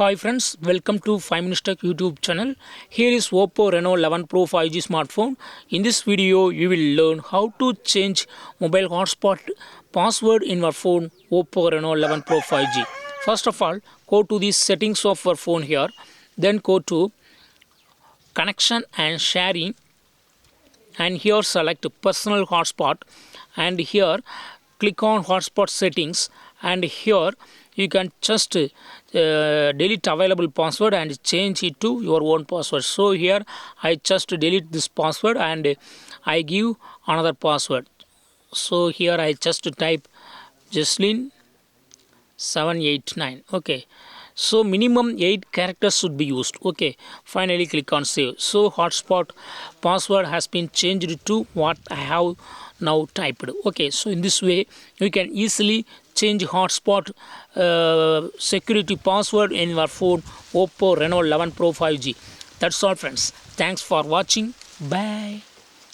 Hi friends, welcome to 5 Minutes Tech YouTube channel. Here is Oppo Reno 11 Pro 5G smartphone. In this video, you will learn how to change mobile hotspot password in your phone Oppo Reno 11 Pro 5G. First of all, go to the settings of your phone here. Then go to connection and sharing. And here select personal hotspot. And here click on hotspot settings. And here you can just delete available password and change it to your own password. So here I just delete this password and I give another password. So here I just type Jesslyn 789. Okay, so minimum 8 characters should be used. Okay, finally click on save. So hotspot password has been changed to what I have now typed. Okay, so in this way you can easily change hotspot security password in your phone Oppo Reno 11 Pro 5G. That's all friends. Thanks for watching. Bye.